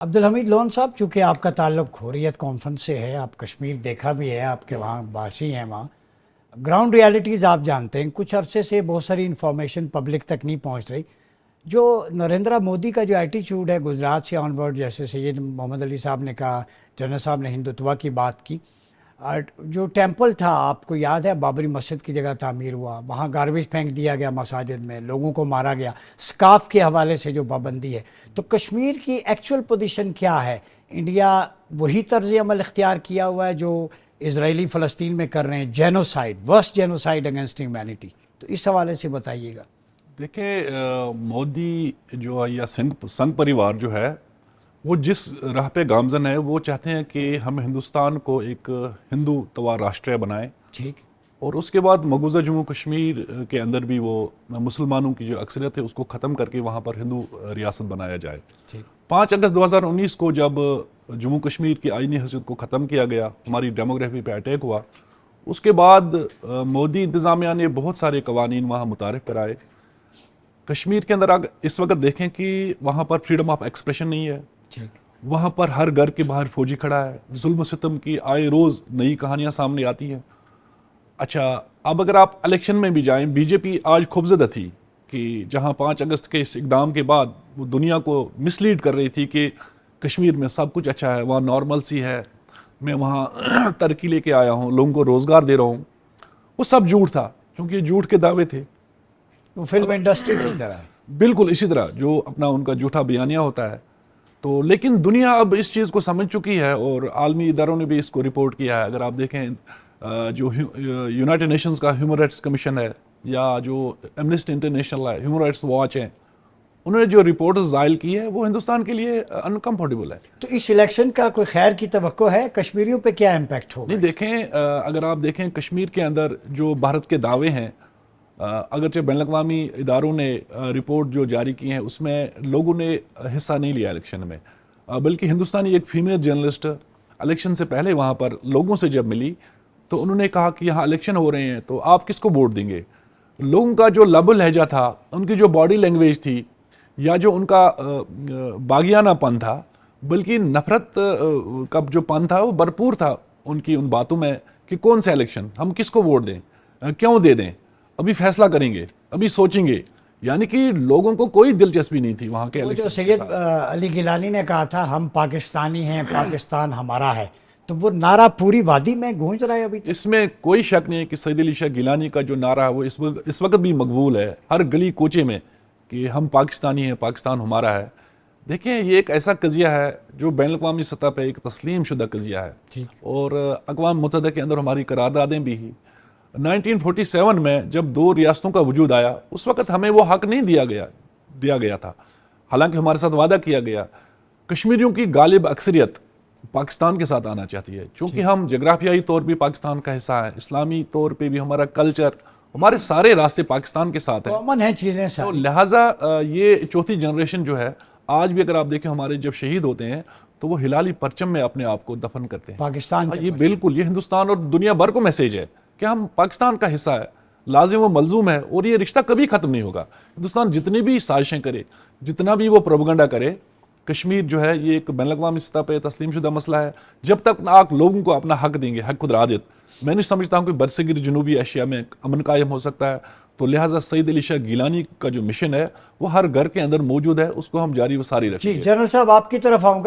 Abdul Hamid loan صاحب، چونکہ آپ کا تعلق حریت کانفرنس سے ہے، آپ کشمیر دیکھا بھی ہے، آپ کے وہاں باسی ہیں، وہاں گراؤنڈ ریالٹیز آپ جانتے ہیں. کچھ عرصے سے بہت ساری انفارمیشن پبلک تک نہیں پہنچ رہی. جو نریندرا مودی کا جو ایٹیچیوڈ ہے گجرات سے آن ورڈ، جیسے سید محمد علی صاحب نے کہا، جنرل صاحب نے ہندوتوا کی بات کی، جو ٹیمپل تھا آپ کو یاد ہے بابری مسجد کی جگہ تعمیر ہوا، وہاں گاربیج پھینک دیا گیا مساجد میں، لوگوں کو مارا گیا، سکاف کے حوالے سے جو پابندی ہے. تو کشمیر کی ایکچوئل پوزیشن کیا ہے؟ انڈیا وہی طرز عمل اختیار کیا ہوا ہے جو اسرائیلی فلسطین میں کر رہے ہیں، genocide, worst genocide against humanity. تو اس حوالے سے بتائیے گا. دیکھیں، مودی جو ہے یا سنگھ پریوار جو ہے وہ جس راہ پہ گامزن ہے، وہ چاہتے ہیں کہ ہم ہندوستان کو ایک ہندو توا راشٹر بنائیں، ٹھیک. اور اس کے بعد مقبوضہ جموں کشمیر کے اندر بھی وہ مسلمانوں کی جو اکثریت ہے اس کو ختم کر کے وہاں پر ہندو ریاست بنایا جائے. ٹھیک. 5 اگست 2019 کو جب جموں کشمیر کی آئینی حیثیت کو ختم کیا گیا، ہماری ڈیموگرافی پہ اٹیک ہوا، اس کے بعد مودی انتظامیہ نے بہت سارے قوانین وہاں متعارف کرائے. کشمیر کے اندر اس وقت دیکھیں کہ وہاں پر فریڈم آف ایکسپریشن نہیں ہے، وہاں پر ہر گھر کے باہر فوجی کھڑا ہے، ظلم و ستم کی آئے روز نئی کہانیاں سامنے آتی ہیں. اچھا، اب اگر آپ الیکشن میں بھی جائیں، بی جے پی آج خوفزدہ تھی کہ جہاں 5 اگست کے اس اقدام کے بعد وہ دنیا کو مسلیڈ کر رہی تھی کہ کشمیر میں سب کچھ اچھا ہے، وہاں نارمل سی ہے، میں وہاں ترقی لے کے آیا ہوں، لوگوں کو روزگار دے رہا ہوں، وہ سب جھوٹ تھا، کیونکہ یہ جھوٹ کے دعوے تھے. وہ فلم انڈسٹری کی طرح ہے. بالکل اسی طرح جو اپنا ان کا جھوٹا بیانیہ ہوتا ہے. تو لیکن دنیا اب اس چیز کو سمجھ چکی ہے اور عالمی اداروں نے بھی اس کو رپورٹ کیا ہے. اگر آپ دیکھیں جو یونائٹڈ نیشنز کا ہیومن رائٹس کمیشن ہے، یا جو ایمنسٹی انٹرنیشنل ہے، ہیومن رائٹس واچ ہیں، انہوں نے جو رپورٹ ظاہر کی ہے وہ ہندوستان کے لیے انکمفرٹیبل ہے. تو اس الیکشن کا کوئی خیر کی توقع ہے؟ کشمیریوں پہ کیا امپیکٹ ہوگا؟ نہیں، دیکھیں، اگر آپ دیکھیں کشمیر کے اندر جو بھارت کے دعوے ہیں، اگرچہ بین الاقوامی اداروں نے رپورٹ جو جاری کی ہیں اس میں لوگوں نے حصہ نہیں لیا الیکشن میں، بلکہ ہندوستانی ایک فیمیل جرنلسٹ الیکشن سے پہلے وہاں پر لوگوں سے جب ملی تو انہوں نے کہا کہ یہاں الیکشن ہو رہے ہیں تو آپ کس کو ووٹ دیں گے. لوگوں کا جو لب لہجہ تھا، ان کی جو باڈی لینگویج تھی، یا جو ان کا باغیانہ پن تھا، بلکہ نفرت کا جو پن تھا وہ بھرپور تھا ان کی ان باتوں میں کہ کون سے الیکشن، ہم کس کو ووٹ دیں، کیوں دے دیں، ابھی فیصلہ کریں گے، ابھی سوچیں گے. یعنی کہ لوگوں کو کوئی دلچسپی نہیں تھی وہاں کے وہ الیکشن. جو سید علی گیلانی نے کہا تھا ہم پاکستانی ہیں، پاکستان ہمارا ہے، تو وہ نعرہ پوری وادی میں گونج رہا ہے ابھی تک. اس میں کوئی شک نہیں ہے کہ سید علی شاہ گیلانی کا جو نعرہ ہے وہ اس وقت بھی مقبول ہے ہر گلی کوچے میں کہ ہم پاکستانی ہیں، پاکستان ہمارا ہے. دیکھیں، یہ ایک ایسا قضیہ ہے جو بین الاقوامی سطح پہ ایک تسلیم شدہ قضیہ ہے، اور اقوام متحدہ کے اندر ہماری قراردادیں بھی ہی. 1947 میں جب 2 ریاستوں کا وجود آیا، اس وقت ہمیں وہ حق نہیں دیا گیا تھا، حالانکہ ہمارے ساتھ وعدہ کیا گیا. کشمیریوں کی غالب اکثریت پاکستان کے ساتھ آنا چاہتی ہے، چونکہ ہم جغرافیائی طور بھی پاکستان کا حصہ ہیں، اسلامی طور پہ بھی ہمارا کلچر، ہمارے سارے راستے پاکستان کے ساتھ ہیں، کامن ہیں چیزیں تو ساری. لہٰذا یہ چوتھی جنریشن جو ہے، آج بھی اگر آپ دیکھیں ہمارے جب شہید ہوتے ہیں تو وہ ہلالی پرچم میں اپنے آپ کو دفن کرتے ہیں. پاکستان یہ بالکل، یہ ہندوستان اور دنیا بھر کو میسیج ہے کہ ہم پاکستان کا حصہ ہے، لازم و ملزوم ہے، اور یہ رشتہ کبھی ختم نہیں ہوگا. ہندوستان جتنی بھی سازشیں کرے، جتنا بھی وہ پروپیگنڈا کرے، کشمیر جو ہے یہ ایک بین الاقوامی سطح پہ تسلیم شدہ مسئلہ ہے. جب تک آپ لوگوں کو اپنا حق دیں گے، حق خود ارادت، میں نہیں سمجھتا ہوں کہ برصغیر جنوبی ایشیا میں امن قائم ہو سکتا ہے. تو لہٰذا سید علی شاہ گیلانی کا جو مشن ہے وہ ہر گھر کے اندر موجود ہے، اس کو ہم جاری و ساری رکھیں گے. جی، جنرل صاحب آپ کی طرف آؤں گا.